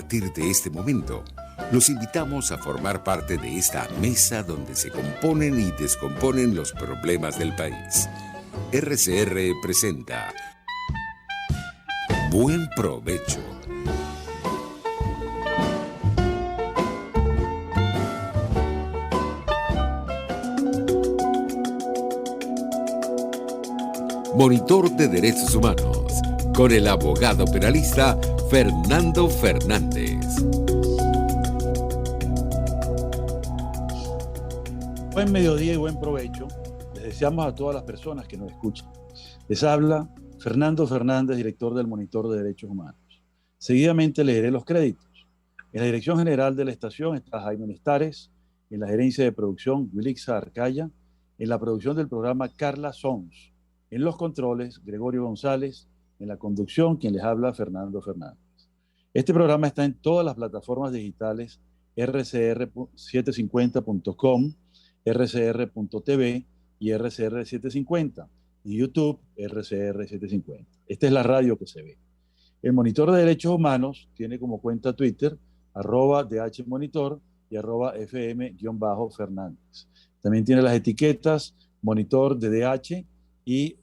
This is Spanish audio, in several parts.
partir de este momento, los invitamos a formar parte de esta mesa donde se componen y descomponen los problemas del país. RCR presenta Buen Provecho. Monitor de Derechos Humanos, con el abogado penalista Fernando Fernández. Buen mediodía y buen provecho. Les deseamos a todas las personas que nos escuchan. Les habla Fernando Fernández, director del Monitor de Derechos Humanos. Seguidamente leeré los créditos. En la dirección general de la estación está Jaime Nestares, en la gerencia de producción Wilixa Arcaya, en la producción del programa Carla Sons, en los controles Gregorio González, en la conducción quien les habla Fernando Fernández. Este programa está en todas las plataformas digitales rcr750.com, rcr.tv y rcr750, y YouTube rcr750. Esta es la radio que se ve. El Monitor de Derechos Humanos tiene como cuenta Twitter @dhmonitor y @fm_Fernández. También tiene las etiquetas Monitor de DH y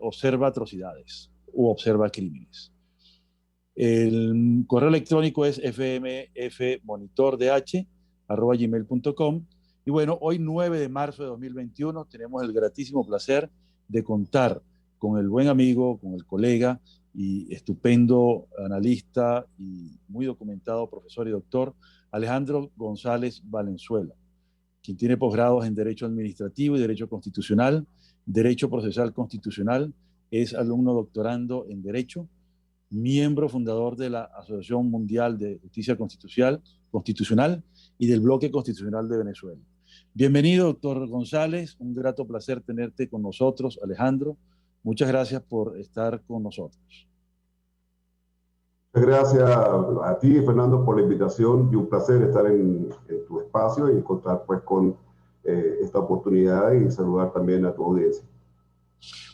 Observa Atrocidades u Observa Crímenes. El correo electrónico es fmfmonitordh@gmail.com. Y bueno, hoy 9 de marzo de 2021 tenemos el gratísimo placer de contar con el buen amigo, con el colega y estupendo analista y muy documentado profesor y doctor Alejandro González Valenzuela, quien tiene posgrados en Derecho Administrativo y Derecho Constitucional, Derecho Procesal Constitucional, es alumno doctorando en Derecho, miembro fundador de la Asociación Mundial de Justicia Constitucional y del Bloque Constitucional de Venezuela. Bienvenido, doctor González, un grato placer tenerte con nosotros, Alejandro. Muchas gracias por estar con nosotros. Muchas gracias a ti, Fernando, por la invitación y un placer estar en tu espacio y contar pues con esta oportunidad y saludar también a tu audiencia.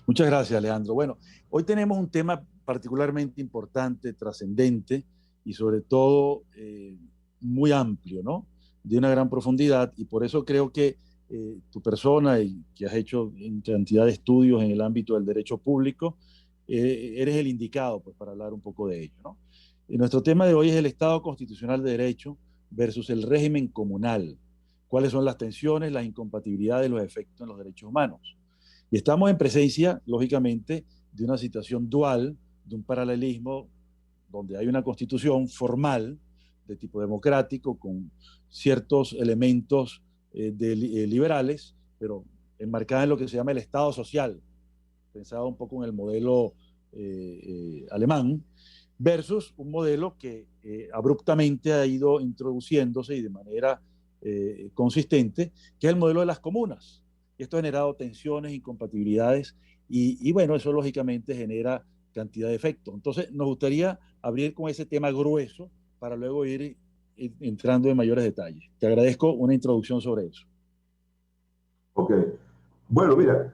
Muchas gracias, Alejandro. Bueno, hoy tenemos un tema particularmente importante, trascendente y sobre todo muy amplio, ¿no? De una gran profundidad, y por eso creo que tu persona, y que has hecho cantidad de estudios en el ámbito del derecho público, eres el indicado pues, para hablar un poco de ello, ¿no? Y nuestro tema de hoy es el Estado Constitucional de Derecho versus el régimen comunal. ¿Cuáles son las tensiones, las incompatibilidades, los efectos en los derechos humanos? Y estamos en presencia, lógicamente, de una situación dual, de un paralelismo donde hay una constitución formal de tipo democrático con ciertos elementos liberales, pero enmarcada en lo que se llama el Estado social, pensado un poco en el modelo alemán, versus un modelo que abruptamente ha ido introduciéndose y de manera consistente, que es el modelo de las comunas. Y esto ha generado tensiones, incompatibilidades, y bueno, eso lógicamente genera cantidad de efectos. Entonces, nos gustaría abrir con ese tema grueso para luego ir entrando en mayores detalles. Te agradezco una introducción sobre eso. Ok. Bueno, mira,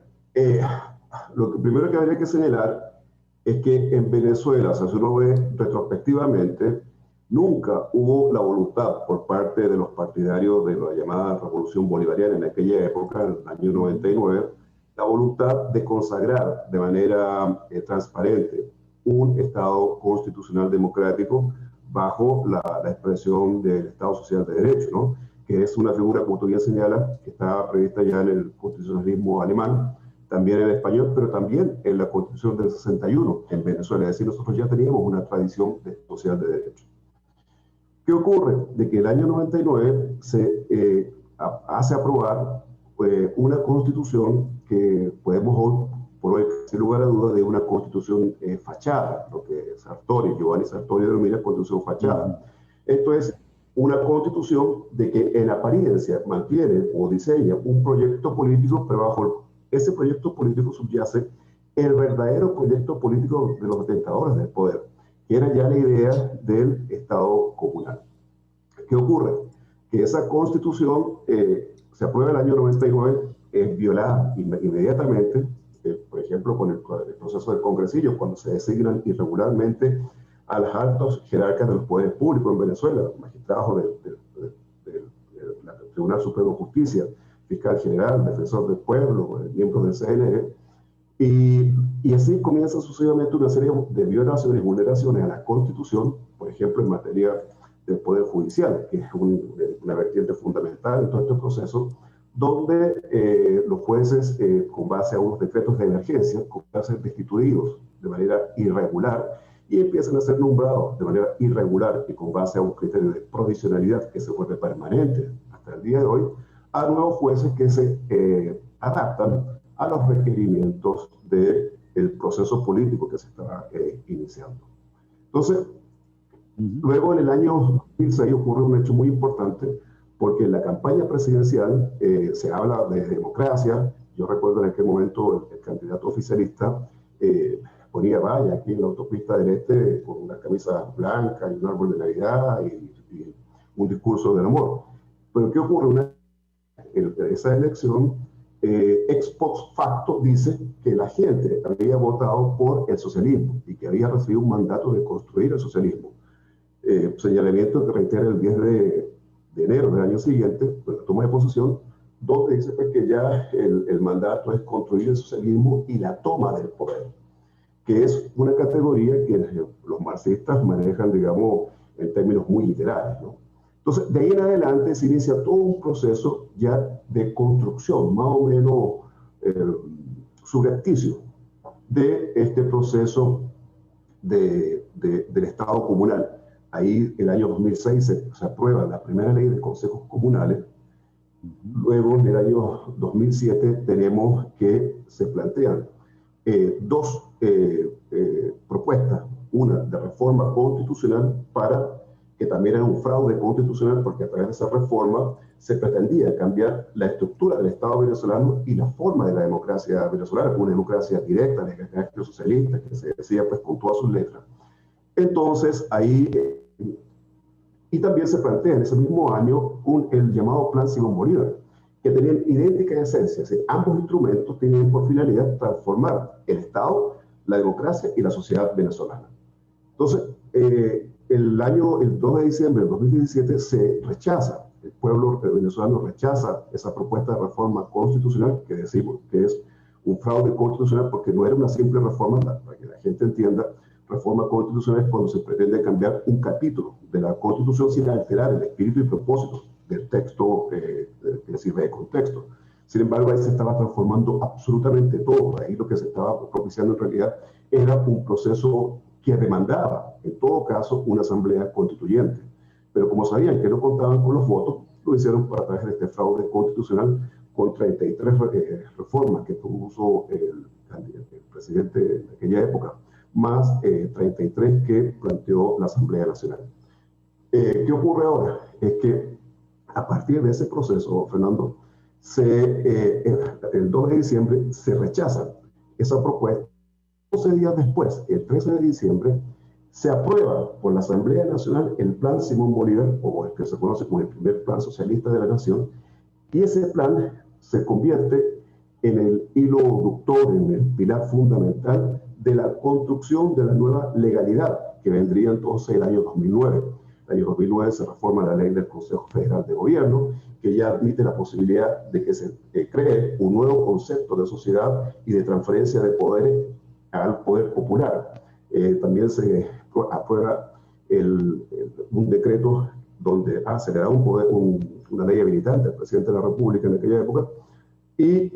lo primero que habría que señalar es que en Venezuela, o sea, si uno ve retrospectivamente, nunca hubo la voluntad por parte de los partidarios de la llamada Revolución Bolivariana en aquella época, en el año 99, la voluntad de consagrar de manera transparente un Estado constitucional democrático bajo la expresión del Estado Social de Derecho, ¿no? Que es una figura, como tú bien señalas, que está prevista ya en el constitucionalismo alemán, también en el español, pero también en la Constitución del 61 en Venezuela. Es decir, nosotros ya teníamos una tradición de social de derecho. ¿Qué ocurre? De que el año 99 se hace aprobar una constitución que podemos hoy, por hoy, sin lugar a dudas, de una constitución fachada, lo que Giovanni Sartori denomina constitución fachada. Esto es una constitución de que en apariencia mantiene o diseña un proyecto político, pero bajo ese proyecto político subyace el verdadero proyecto político de los tentadores del poder, que era ya la idea del Estado comunal. ¿Qué ocurre? Que esa constitución se aprueba en el año 99, es violada inmediatamente, por ejemplo, con el proceso del congresillo, cuando se designan irregularmente a los altos jerarcas de los poderes públicos en Venezuela, magistrados del Tribunal Supremo de Justicia, fiscal general, defensor del pueblo, miembros del CNE, y así comienza sucesivamente una serie de violaciones y vulneraciones a la Constitución, por ejemplo, en materia del Poder Judicial, que es una vertiente fundamental en todo este proceso, donde los jueces, con base a unos decretos de emergencia, comienzan a ser destituidos de manera irregular y empiezan a ser nombrados de manera irregular y con base a un criterio de provisionalidad que se vuelve permanente hasta el día de hoy, a nuevos jueces que se adaptan a los requerimientos del proceso político que se estaba iniciando. Entonces, luego en el año 2006 ocurre un hecho muy importante, porque en la campaña presidencial se habla de democracia. Yo recuerdo en aquel momento el candidato oficialista ponía valla aquí en la autopista del Este con una camisa blanca y un árbol de Navidad y un discurso del amor. Pero ¿qué ocurre? Esa elección, ex post facto, dice que la gente había votado por el socialismo y que había recibido un mandato de construir el socialismo. Señalamiento que reitera el 10 de enero del año siguiente, con la toma de posesión, donde dice pues, que ya el mandato es construir el socialismo y la toma del poder, que es una categoría que los marxistas manejan, digamos, en términos muy literales, ¿no? Entonces, de ahí en adelante se inicia todo un proceso ya de construcción, más o menos subrepticio, de este proceso del Estado comunal. Ahí, el año 2006, se aprueba la primera ley de consejos comunales. Luego, en el año 2007, tenemos que se plantean dos propuestas. Una de reforma constitucional que también era un fraude constitucional, porque a través de esa reforma se pretendía cambiar la estructura del Estado venezolano y la forma de la democracia venezolana, una democracia directa, de carácter socialista, que se decía pues con todas sus letras. Entonces, ahí, y también se plantea en ese mismo año el llamado Plan Simón Bolívar, que tenían idéntica esencia. Ambos instrumentos tenían por finalidad transformar el Estado, la democracia y la sociedad venezolana. Entonces, el 2 de diciembre de 2017 se rechaza, el pueblo venezolano rechaza esa propuesta de reforma constitucional, que decimos que es un fraude constitucional porque no era una simple reforma, para que la gente entienda. Reforma constitucional es cuando se pretende cambiar un capítulo de la Constitución sin alterar el espíritu y propósito del texto que sirve de contexto. Sin embargo, ahí se estaba transformando absolutamente todo. Ahí lo que se estaba propiciando en realidad era un proceso que demandaba, en todo caso, una asamblea constituyente. Pero como sabían que no contaban con los votos, lo hicieron a través de este fraude constitucional con 33 reformas que propuso el presidente de aquella época, más 33 que planteó la Asamblea Nacional. ¿Qué ocurre ahora? Es que a partir de ese proceso, Fernando, el 2 de diciembre se rechaza esa propuesta. 12 días después, el 13 de diciembre, se aprueba por la Asamblea Nacional el Plan Simón Bolívar, o el que se conoce como el primer plan socialista de la nación, y ese plan se convierte en el hilo conductor, en el pilar fundamental de la construcción de la nueva legalidad, que vendría entonces el año 2009. El año 2009 se reforma la ley del Consejo Federal de Gobierno, que ya admite la posibilidad de que se cree un nuevo concepto de sociedad y de transferencia de poderes al poder popular. También se aprueba un decreto donde se le da una ley habilitante al presidente de la República en aquella época, y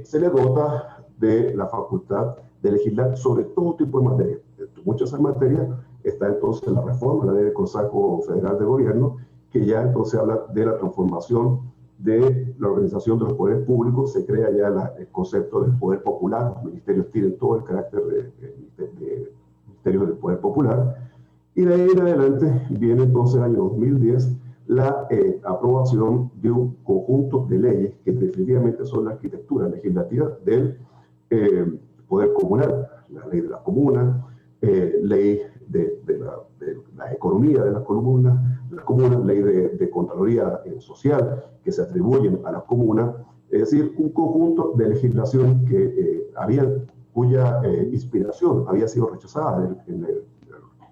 se le dota de la facultad de legislar sobre todo tipo de materias. Muchas de esas materias está entonces la reforma, la ley del Consejo Federal de Gobierno, que ya entonces habla de la transformación de la organización de los poderes públicos. Se crea ya el concepto del poder popular. Los ministerios tienen todo el carácter de ministerios del poder popular. Y de ahí en adelante viene entonces el año 2010 la aprobación de un conjunto de leyes que definitivamente son la arquitectura legislativa del poder comunal. La ley de las comunas, ley de la economía de las comunas, ley de Contraloría Social que se atribuyen a las comunas. Es decir, un conjunto de legislación que cuya inspiración había sido rechazada en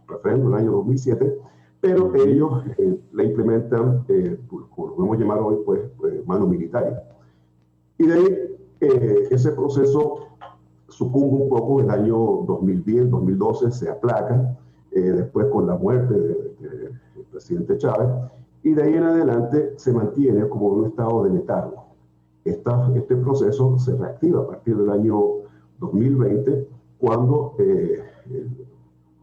referéndum del año 2007, pero ellos la implementan, como lo podemos llamar hoy, mano militar. Y de ahí ese proceso sucumbe un poco en el año 2010, 2012, se aplaca, después con la muerte del presidente Chávez, y de ahí en adelante se mantiene como un estado de letargo. Este proceso se reactiva a partir del año 2020, cuando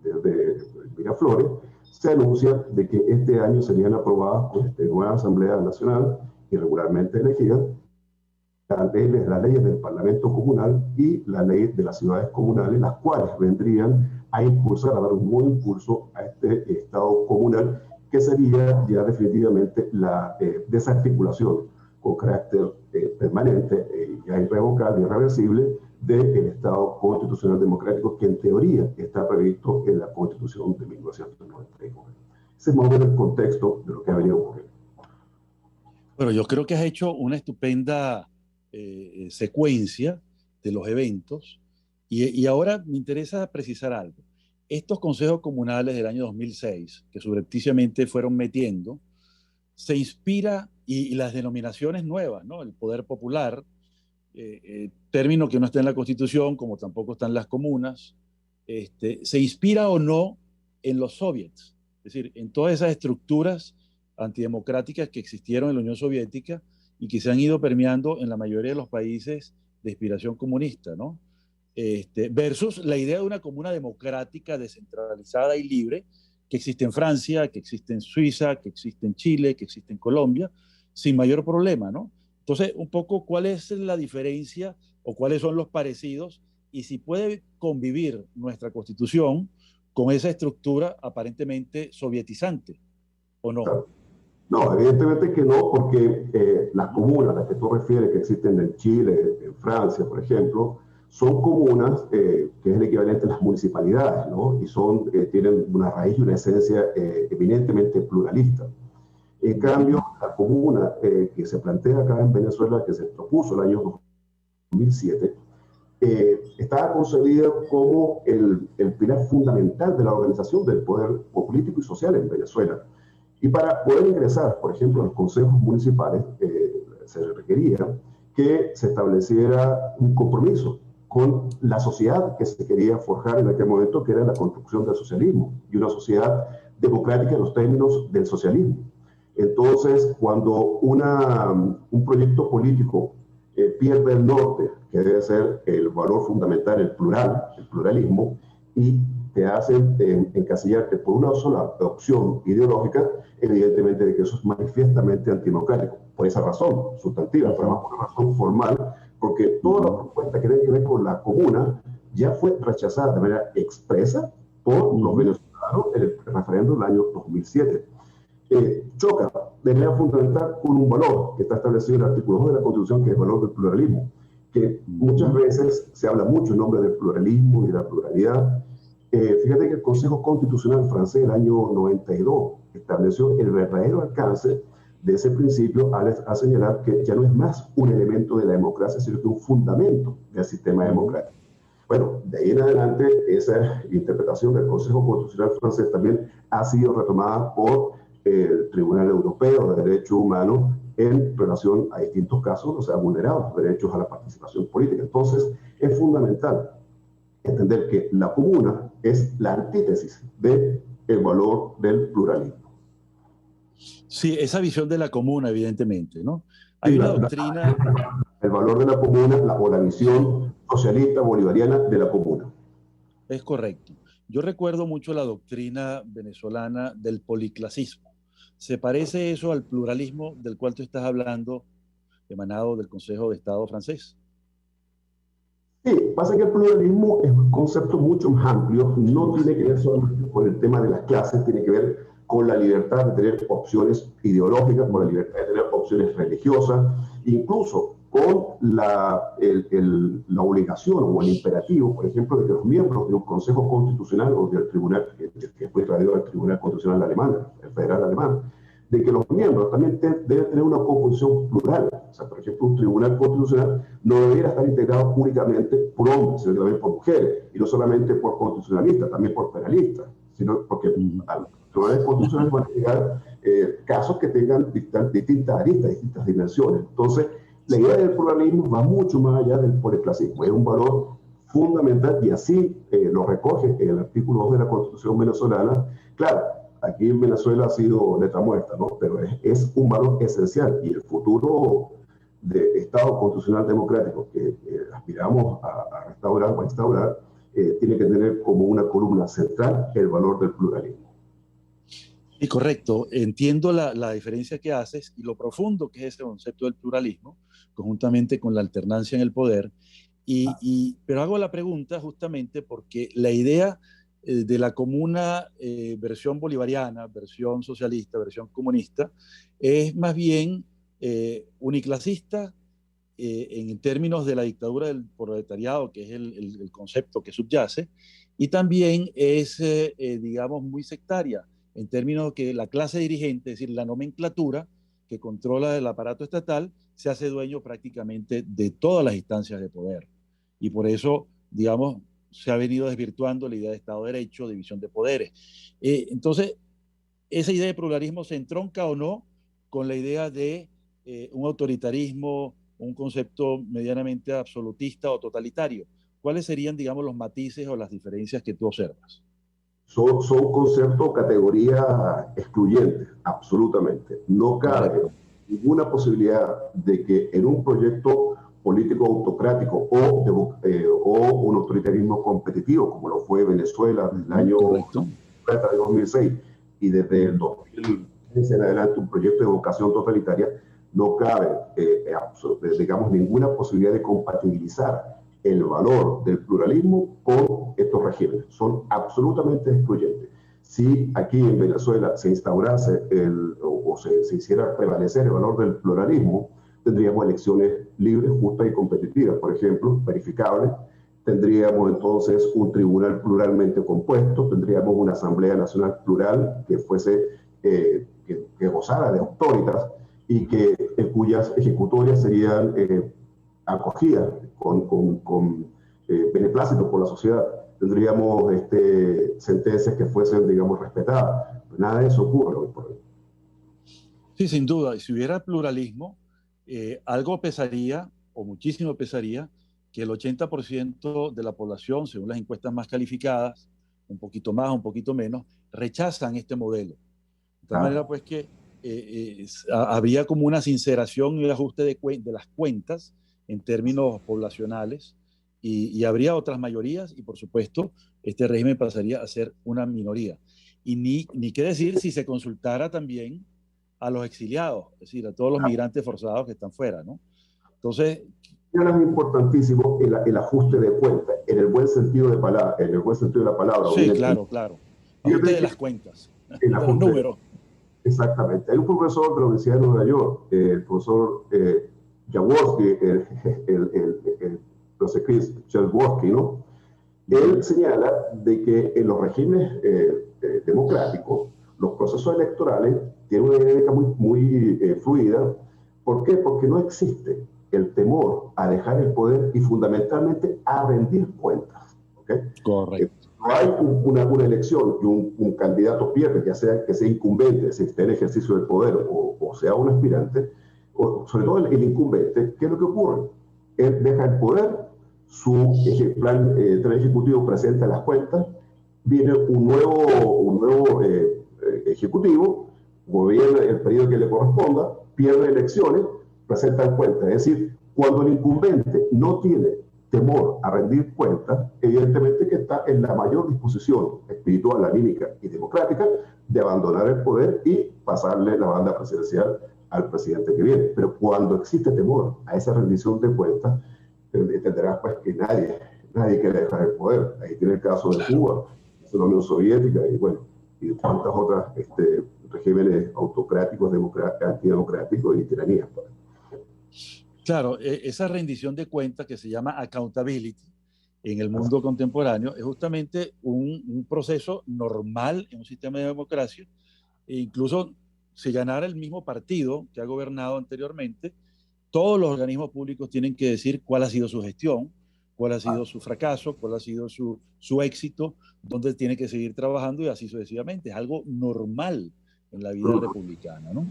desde Miraflores se anuncia de que este año serían aprobadas por esta nueva Asamblea Nacional, irregularmente elegida, las leyes del Parlamento Comunal y la ley de las ciudades comunales, las cuales vendrían a impulsar, a dar un buen impulso a este Estado comunal, que sería ya definitivamente la desarticulación con carácter permanente, ya irrevocable, irreversible, del Estado constitucional democrático, que en teoría está previsto en la Constitución de 1999. Ese es más o menos el contexto de lo que ha venido ocurriendo. Bueno, yo creo que has hecho una estupenda secuencia de los eventos y ahora me interesa precisar algo. Estos consejos comunales del año 2006, que subrepticiamente fueron metiendo, se inspira, y las denominaciones nuevas, ¿no? El poder popular, término que no está en la Constitución, como tampoco están las comunas, se inspira o no en los soviets, es decir, en todas esas estructuras antidemocráticas que existieron en la Unión Soviética y que se han ido permeando en la mayoría de los países de inspiración comunista, ¿no? Versus la idea de una comuna democrática, descentralizada y libre, que existe en Francia, que existe en Suiza, que existe en Chile, que existe en Colombia, sin mayor problema, ¿no? Entonces, un poco, ¿cuál es la diferencia o cuáles son los parecidos? Y si puede convivir nuestra Constitución con esa estructura aparentemente sovietizante, ¿o no? No, evidentemente que no, porque las comunas a las que tú refieres, que existen en Chile, en Francia, por ejemplo, son comunas que es el equivalente a las municipalidades, ¿no? Y tienen una raíz y una esencia eminentemente pluralista. En cambio, la comuna que se plantea acá en Venezuela, que se propuso el año 2007, estaba concebida como el pilar fundamental de la organización del poder político y social en Venezuela. Y para poder ingresar, por ejemplo, a los consejos municipales, se requería que se estableciera un compromiso con la sociedad que se quería forjar en aquel momento, que era la construcción del socialismo, y una sociedad democrática en los términos del socialismo. Entonces, cuando un proyecto político pierde el norte, que debe ser el valor fundamental, el pluralismo, y te hacen encasillarte por una sola opción ideológica, evidentemente de que eso es manifiestamente antidemocrático. Por esa razón sustantiva, pero además por una razón formal, porque toda la propuesta que tiene que ver con la comuna ya fue rechazada de manera expresa por los venezolanos en el referéndum del año 2007. Choca de manera fundamental con un valor que está establecido en el artículo 2 de la Constitución, que es el valor del pluralismo, que muchas veces se habla mucho en nombre del pluralismo y de la pluralidad. Fíjate que el Consejo Constitucional francés del año 92 estableció el verdadero alcance de ese principio a señalar que ya no es más un elemento de la democracia, sino que un fundamento del sistema democrático. Bueno, de ahí en adelante esa interpretación del Consejo Constitucional francés también ha sido retomada por el Tribunal Europeo de Derechos Humanos en relación a distintos casos, o sea, vulnerados derechos a la participación política. Entonces, es fundamental entender que la comuna es la antítesis del valor del pluralismo. Sí, esa visión de la comuna, evidentemente, ¿no? Hay una doctrina... El valor de la comuna o la visión socialista bolivariana de la comuna. Es correcto. Yo recuerdo mucho la doctrina venezolana del policlasismo. ¿Se parece eso al pluralismo del cual tú estás hablando, emanado del Consejo de Estado francés? Sí, pasa que el pluralismo es un concepto mucho más amplio, no tiene que ver solamente con el tema de las clases, tiene que ver con la libertad de tener opciones ideológicas, con la libertad de tener opciones religiosas, incluso con la obligación o el imperativo, por ejemplo, de que los miembros de un Consejo Constitucional o del Tribunal, que fue traído al Tribunal Constitucional alemán, el federal alemán, de que los miembros también deben tener una composición plural. O sea, por ejemplo, un tribunal constitucional no debería estar integrado únicamente por hombres, sino también por mujeres, y no solamente por constitucionalistas, también por penalistas, sino porque Ujú. a los tribunales constitucionales van a llegar casos que tengan distintas aristas, distintas dimensiones. Entonces, la idea del pluralismo va mucho más allá del policlasismo. Es un valor fundamental y así lo recoge en el artículo 2 de la Constitución venezolana. Claro, aquí en Venezuela ha sido letra muerta, ¿no? Pero es un valor esencial y el futuro de Estado constitucional democrático que aspiramos a restaurar o a instaurar tiene que tener como una columna central el valor del pluralismo. Y correcto, entiendo la diferencia que haces y lo profundo que es ese concepto del pluralismo, conjuntamente con la alternancia en el poder. Pero hago la pregunta justamente porque la idea de la comuna versión bolivariana, versión socialista, versión comunista, es más bien uniclasista en términos de la dictadura del proletariado, que es el concepto que subyace, y también es, digamos, muy sectaria en términos que la clase dirigente, es decir, la nomenclatura que controla el aparato estatal, se hace dueño prácticamente de todas las instancias de poder. Y por eso, digamos, se ha venido desvirtuando la idea de Estado de Derecho, división de poderes. Entonces, esa idea de pluralismo se entronca o no con la idea de un autoritarismo, un concepto medianamente absolutista o totalitario. ¿Cuáles serían, digamos, los matices o las diferencias que tú observas? Son conceptos o categorías excluyentes, absolutamente. No cabe Correcto. ninguna posibilidad de que en un proyecto político autocrático o un autoritarismo competitivo, como lo fue Venezuela desde el año Correcto. de 2006 y desde el 2015 en adelante un proyecto de vocación totalitaria, no cabe, digamos, ninguna posibilidad de compatibilizar el valor del pluralismo con estos regímenes. Son absolutamente excluyentes. Si aquí en Venezuela se instaurase se hiciera prevalecer el valor del pluralismo, tendríamos elecciones libres, justas y competitivas, por ejemplo, verificables. Tendríamos entonces un tribunal pluralmente compuesto, tendríamos una Asamblea Nacional plural que fuese, que gozara de autoritas y cuyas ejecutorias serían acogidas con beneplácito por la sociedad. Tendríamos sentencias que fuesen, digamos, respetadas. Nada de eso ocurre hoy por hoy. Sí, sin duda. Y si hubiera pluralismo, algo pesaría, o muchísimo pesaría, que el 80% de la población, según las encuestas más calificadas, un poquito más, un poquito menos, rechazan este modelo. De tal manera, Ah, pues, que habría como una sinceración y un ajuste de las cuentas en términos poblacionales y habría otras mayorías y, por supuesto, este régimen pasaría a ser una minoría. Y ni qué decir si se consultara también a los exiliados, es decir, a todos los migrantes forzados que están fuera, ¿no? Entonces, y ahora es importantísimo el ajuste de cuentas, en el buen sentido de palabra, en el buen sentido de la palabra, sí, obviamente. claro, claro. Ajuste Fíjate de que las cuentas, el de los ajuste, números. exactamente. Hay un profesor de la Universidad de Nueva York, el profesor Jaworski, no sé qué es, Jaworski, ¿no? Uh Él -huh. señala de que en los regímenes democráticos, los procesos electorales tienen una dinámica muy fluida. ¿Por qué? Porque no existe el temor a dejar el poder y fundamentalmente a rendir cuentas. ¿Okay? Correcto. No hay una elección y un candidato pierde, ya sea que sea incumbente, si esté en ejercicio del poder o sea un aspirante, o sobre todo el incumbente, ¿qué es lo que ocurre? Él deja el poder, su plan ejecutivo presenta las cuentas, viene un nuevo ejecutivo, gobierna el periodo que le corresponda, pierde elecciones, presenta cuentas. Es decir, cuando el incumbente no tiene temor a rendir cuentas, evidentemente que está en la mayor disposición espiritual, anímica y democrática de abandonar el poder y pasarle la banda presidencial al presidente que viene. Pero cuando existe temor a esa rendición de cuentas, entenderás pues que nadie quiere dejar el poder. Ahí tiene el caso de Claro. Cuba, de la Unión Soviética y bueno, y de tantas otras regímenes autocráticos, antidemocráticos y tiranías. Claro, esa rendición de cuentas que se llama accountability en el mundo contemporáneo es justamente un proceso normal en un sistema de democracia. E incluso si ganara el mismo partido que ha gobernado anteriormente, todos los organismos públicos tienen que decir cuál ha sido su gestión, cuál ha sido su fracaso, cuál ha sido su éxito, dónde tiene que seguir trabajando y así sucesivamente. Es algo normal en la vida republicana, ¿no?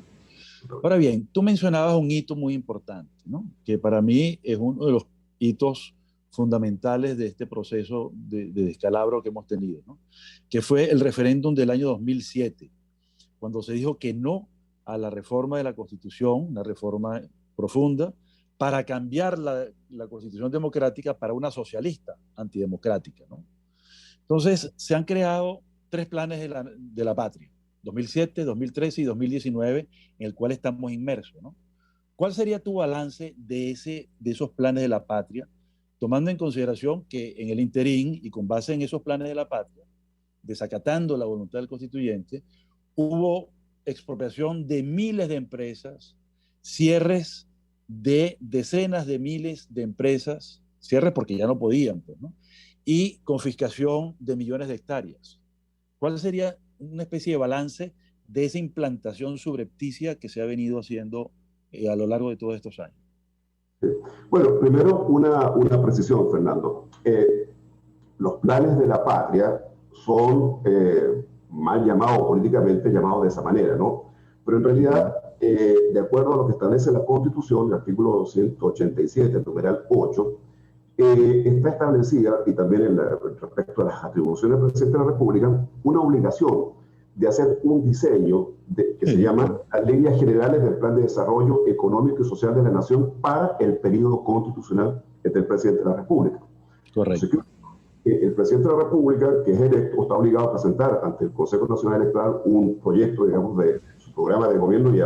Ahora bien, tú mencionabas un hito muy importante, ¿no? Que para mí es uno de los hitos fundamentales de este proceso de descalabro que hemos tenido, ¿no? Que fue el referéndum del año 2007, cuando se dijo que no a la reforma de la Constitución, una reforma profunda, para cambiar la Constitución democrática para una socialista, antidemocrática, ¿no? Entonces, se han creado tres planes de la patria, 2007, 2013 y 2019, en el cual estamos inmersos, ¿no? ¿Cuál sería tu balance de esos planes de la patria, tomando en consideración que en el interín y con base en esos planes de la patria, desacatando la voluntad del constituyente, hubo expropiación de miles de empresas, cierres de decenas de miles de empresas, cierres porque ya no podían, pues, ¿no? Y confiscación de millones de hectáreas? ¿Cuál sería una especie de balance de esa implantación subrepticia que se ha venido haciendo a lo largo de todos estos años? Sí. Bueno, primero una precisión, Fernando. Los planes de la patria son mal llamados, políticamente llamados de esa manera, ¿no? Pero en realidad, de acuerdo a lo que establece la Constitución, el artículo 287, numeral 8, está establecida, y también respecto a las atribuciones del presidente de la República, una obligación de hacer un diseño que se llama las líneas generales del Plan de Desarrollo Económico y Social de la Nación para el periodo constitucional del presidente de la República. Correcto. Así que el presidente de la República, que es electo, está obligado a presentar ante el Consejo Nacional Electoral un proyecto, digamos, de su programa de gobierno y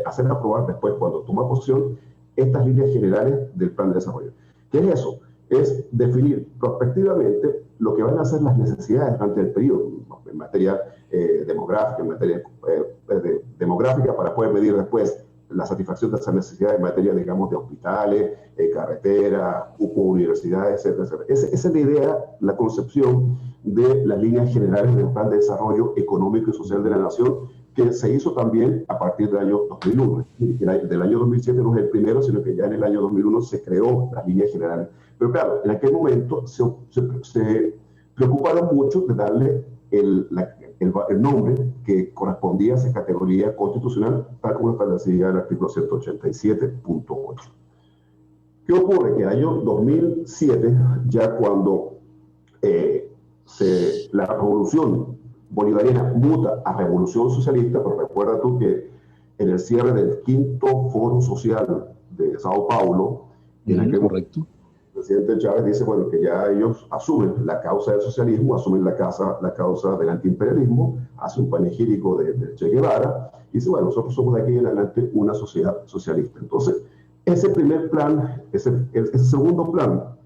hacer aprobar después, cuando toma posesión, estas líneas generales del Plan de Desarrollo. ¿Qué es eso? Es definir prospectivamente lo que van a ser las necesidades durante el periodo, en materia demográfica, en materia demográfica, para poder medir después la satisfacción de esas necesidades en materia, digamos, de hospitales, carreteras, universidades, etcétera, etcétera. Esa es la idea, la concepción de las líneas generales del Plan de Desarrollo Económico y Social de la Nación, que se hizo también a partir del año 2001. Del año 2007 no es el primero, sino que ya en el año 2001 se creó las líneas generales. Pero claro, en aquel momento se preocuparon mucho de darle el nombre que correspondía a esa categoría constitucional, tal como establecía el artículo 187.8. ¿Qué ocurre? Que en el año 2007, ya cuando la revolución bolivariana muta a revolución socialista, pero recuerda tú que en el cierre del quinto foro social de Sao Paulo, en aquel correcto, el presidente Chávez dice, bueno, que ya ellos asumen la causa del socialismo, asumen la causa del antiimperialismo, hace un panegírico de Che Guevara, y dice, bueno, nosotros somos de aquí en adelante una sociedad socialista. Entonces, ese primer plan, ese segundo plan,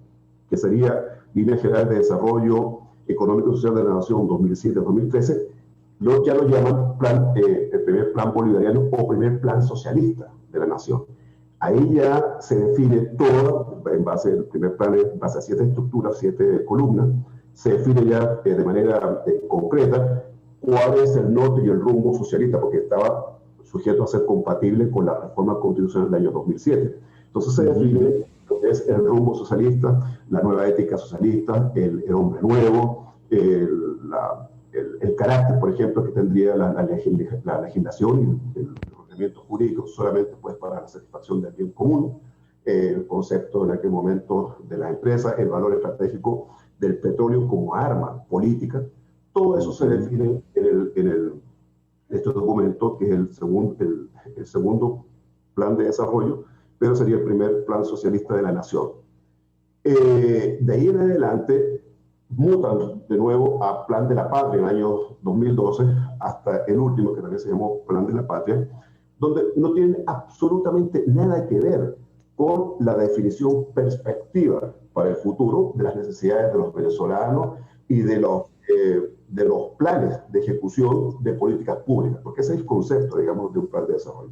que sería Líneas Generales de Desarrollo Económico y Social de la Nación 2007-2013, ya lo llaman el primer plan bolivariano o primer plan socialista de la nación. Ahí ya se define todo, en base al primer plan, en base a 7 estructuras, 7 columnas, se define ya de manera concreta cuál es el norte y el rumbo socialista, porque estaba sujeto a ser compatible con la reforma constitucional del año 2007. Entonces se define lo que es el rumbo socialista, la nueva ética socialista, el hombre nuevo, el carácter, por ejemplo, que tendría la legislación y el ordenamiento jurídico solamente pues para la satisfacción del bien común, el concepto en aquel momento de las empresas, el valor estratégico del petróleo como arma política. Todo eso se define en este documento, que es el segundo plan de desarrollo, pero sería el primer plan socialista de la nación. De ahí en adelante mutan de nuevo a Plan de la Patria en el año 2012, hasta el último, que también se llamó Plan de la Patria, donde no tiene absolutamente nada que ver con la definición perspectiva para el futuro de las necesidades de los venezolanos y de los planes de ejecución de políticas públicas, porque ese es el concepto, digamos, de un plan de desarrollo.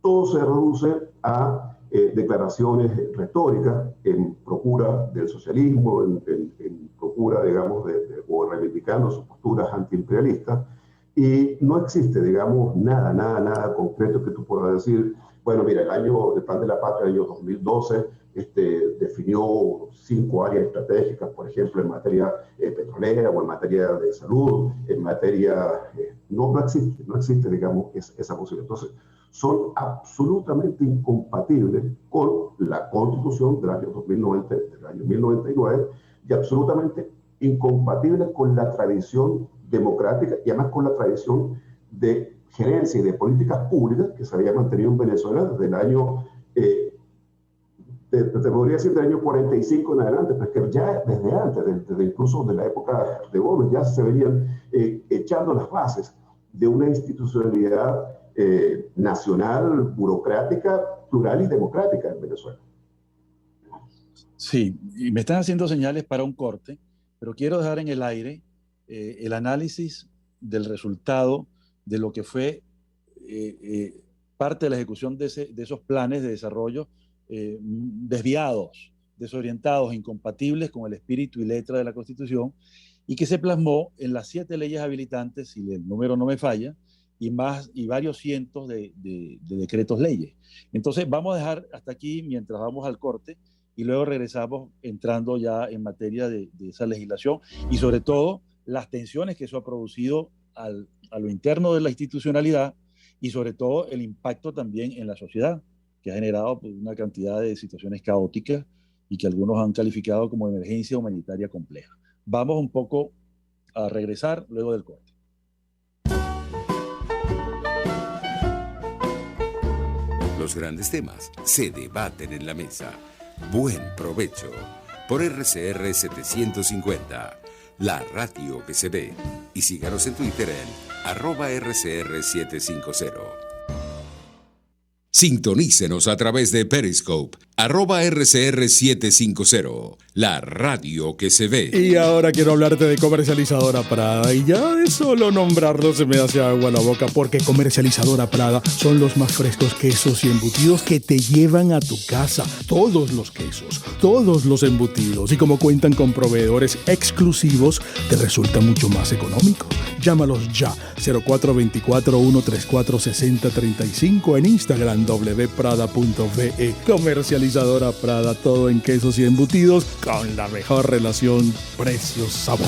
Todo se reduce a declaraciones retóricas en procura del socialismo, en procura, digamos, o reivindicando sus posturas antiimperialistas, y no existe, digamos, nada concreto que tú puedas decir, bueno, mira, el plan de la patria, el año 2012, definió 5 áreas estratégicas, por ejemplo, en materia petrolera o en materia de salud, en materia... no existe, digamos, esa posibilidad. Entonces, son absolutamente incompatibles con la Constitución del año 2090, del año 1099, y absolutamente incompatibles con la tradición democrática y además con la tradición de gerencia y de políticas públicas que se había mantenido en Venezuela desde el año, te podría decir del año 45 en adelante, pero es que ya desde antes, desde incluso de la época de Gómez, ya se venían echando las bases de una institucionalidad nacional, burocrática, plural y democrática en Venezuela. Sí, y me están haciendo señales para un corte, pero quiero dejar en el aire el análisis del resultado de lo que fue parte de la ejecución de esos planes de desarrollo desviados, desorientados, incompatibles con el espíritu y letra de la Constitución, y que se plasmó en las 7 leyes habilitantes, si el número no me falla, y varios cientos de decretos leyes. Entonces vamos a dejar hasta aquí mientras vamos al corte, y luego regresamos entrando ya en materia de esa legislación y sobre todo las tensiones que eso ha producido a lo interno de la institucionalidad y sobre todo el impacto también en la sociedad, que ha generado pues, una cantidad de situaciones caóticas y que algunos han calificado como emergencia humanitaria compleja. Vamos un poco a regresar luego del corte. Los grandes temas se debaten en la mesa. Buen provecho por RCR 750, la radio que se ve. Y síganos en Twitter en @RCR750. Sintonícenos a través de Periscope, @RCR750, la radio que se ve. Y ahora quiero hablarte de Comercializadora Prada. Y ya de solo nombrarlo se me hace agua la boca, porque Comercializadora Prada son los más frescos quesos y embutidos que te llevan a tu casa. Todos los quesos, todos los embutidos. Y como cuentan con proveedores exclusivos, te resulta mucho más económico. Llámalos ya, 0424-134-6035 en Instagram, wprada.ve. Comercializadora Prada, todo en quesos y embutidos con la mejor relación precio-sabor.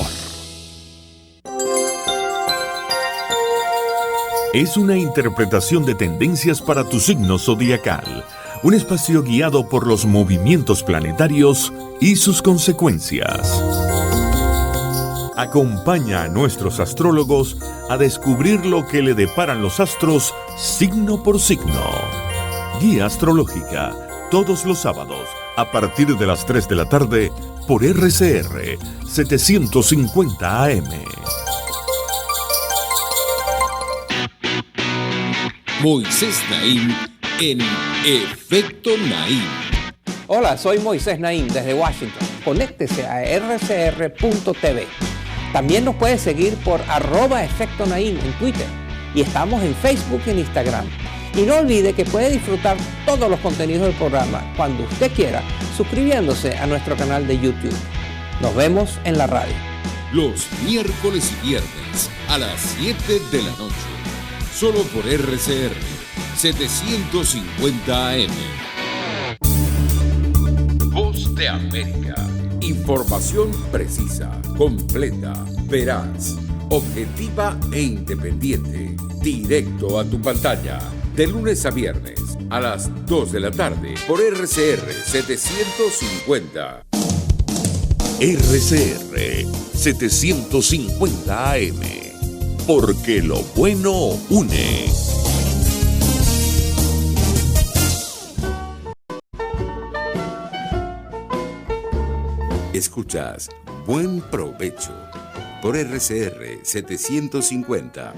Es una interpretación de tendencias para tu signo zodiacal, un espacio guiado por los movimientos planetarios y sus consecuencias. Acompaña a nuestros astrólogos a descubrir lo que le deparan los astros signo por signo. Guía astrológica, todos los sábados, a partir de las 3 de la tarde, por RCR 750 AM. Moisés Naim en Efecto Naim. Hola, soy Moisés Naim desde Washington. Conéctese a rcr.tv. También nos puede seguir por @Efecto Naim en Twitter. Y estamos en Facebook y en Instagram. Y no olvide que puede disfrutar todos los contenidos del programa cuando usted quiera, suscribiéndose a nuestro canal de YouTube. Nos vemos en la radio. Los miércoles y viernes a las 7 de la noche. Solo por RCR 750 AM. Voz de América. Información precisa, completa, veraz, objetiva e independiente. Directo a tu pantalla. De lunes a viernes a las 2 de la tarde por RCR 750. RCR 750 AM. Porque lo bueno une. Escuchas Buen Provecho por RCR 750,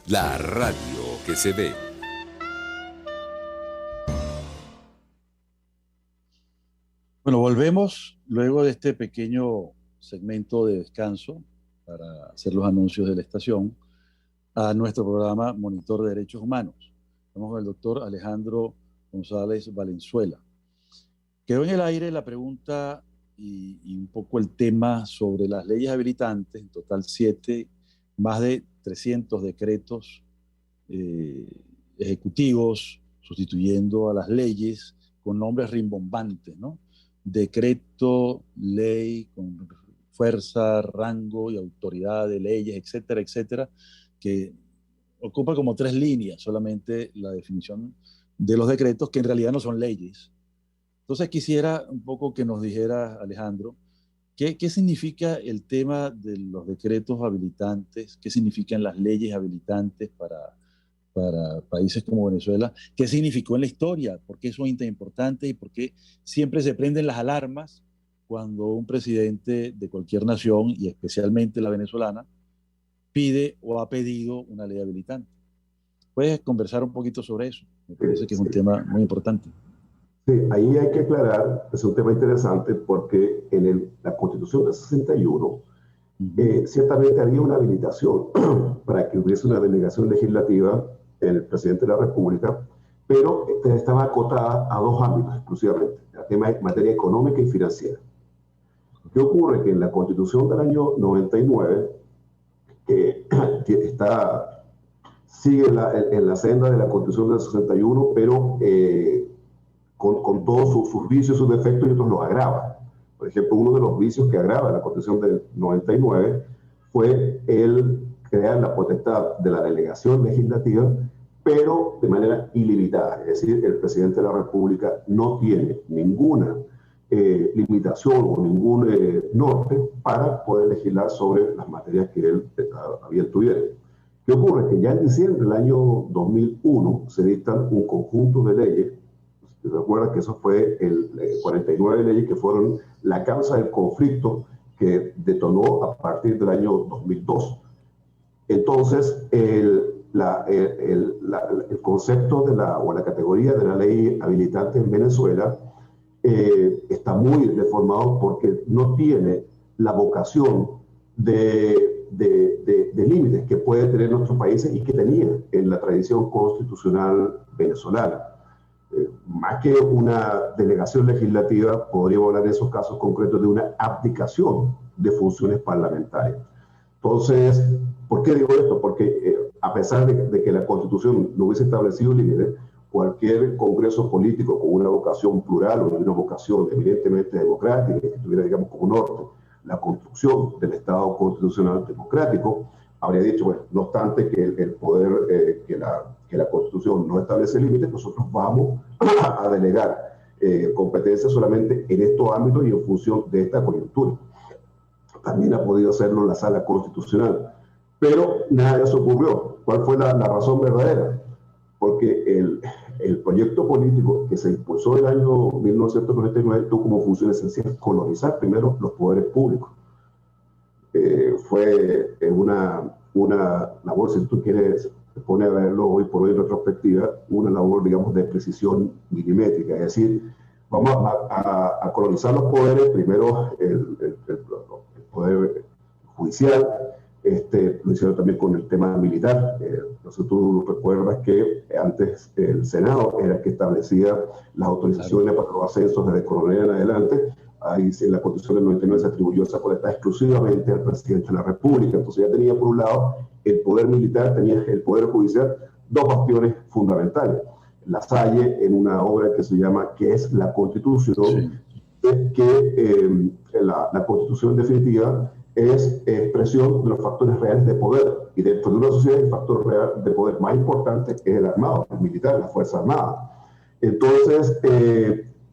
la radio que se ve. Bueno, volvemos luego de este pequeño segmento de descanso para hacer los anuncios de la estación a nuestro programa Monitor de Derechos Humanos. Estamos con el doctor Alejandro González Valenzuela. Quedó en el aire la pregunta y un poco el tema sobre las leyes habilitantes, en total 7, más de 300 decretos ejecutivos sustituyendo a las leyes con nombres rimbombantes, ¿no? decreto, ley, con fuerza, rango y autoridad de leyes, etcétera, etcétera, que ocupa como 3 líneas solamente la definición de los decretos, que en realidad no son leyes. Entonces quisiera un poco que nos dijera, Alejandro, ¿qué significa el tema de los decretos habilitantes? ¿Qué significan las leyes habilitantes para países como Venezuela? ¿Qué significó en la historia? ¿Por qué son tan importantes y por qué siempre se prenden las alarmas cuando un presidente de cualquier nación, y especialmente la venezolana, pide o ha pedido una ley habilitante? ¿Puedes conversar un poquito sobre eso? Me parece que es un tema muy importante. Sí, ahí hay que aclarar, es un tema interesante porque en la Constitución del 61 ciertamente había una habilitación para que hubiese una delegación legislativa en el presidente de la República, pero estaba acotada a 2 ámbitos exclusivamente, el tema de materia económica y financiera. ¿Qué ocurre? Que en la Constitución del año 99, que sigue en la senda de la Constitución del 61, pero con todos sus vicios, sus defectos, y otros los agrava. Por ejemplo, uno de los vicios que agrava la Constitución del 99 fue el crear la potestad de la delegación legislativa, pero de manera ilimitada. Es decir, el presidente de la República no tiene ninguna limitación o ningún norte para poder legislar sobre las materias que él bien tuviera. ¿Qué ocurre? Que ya en diciembre del año 2001 se dictan un conjunto de leyes. ¿Se recuerda que eso fue 49 leyes que fueron la causa del conflicto que detonó a partir del año 2002? Entonces, el concepto o la categoría de la ley habilitante en Venezuela está muy deformado porque no tiene la vocación de límites que puede tener nuestros países y que tenía en la tradición constitucional venezolana. Más que una delegación legislativa, podríamos hablar en esos casos concretos de una abdicación de funciones parlamentarias. Entonces, ¿por qué digo esto? Porque a pesar de que la Constitución no hubiese establecido límites, cualquier congreso político con una vocación plural o una vocación evidentemente democrática, que tuviera, digamos, como norte la construcción del Estado constitucional democrático, habría dicho, bueno, no obstante que el poder, que la Constitución no establece límites, nosotros vamos a delegar competencias solamente en estos ámbitos y en función de esta coyuntura. También ha podido hacerlo la Sala Constitucional, pero nada de eso ocurrió. ¿Cuál fue la razón verdadera? Porque el proyecto político que se impulsó en el año 1999 tuvo como función esencial colonizar primero los poderes públicos. Fue una labor, si tú quieres, te pone a verlo hoy por hoy en retrospectiva, una labor, digamos, de precisión milimétrica. Es decir, vamos a colonizar los poderes, primero el poder judicial, lo hicieron también con el tema militar. Entonces tú recuerdas que antes el Senado era el que establecía las autorizaciones para los ascensos desde coronel en adelante. Ahí en la Constitución del 99 se atribuyó esa potestad exclusivamente al presidente de la República. Entonces ya tenía por un lado el poder militar, tenía el poder judicial, 2 bastiones fundamentales. Lasalle, en una obra que se llama ¿Qué es la Constitución? Sí. Que la Constitución definitiva es expresión de los factores reales de poder, y dentro de una sociedad el factor real de poder más importante es el armado, el militar, la Fuerza Armada. Entonces,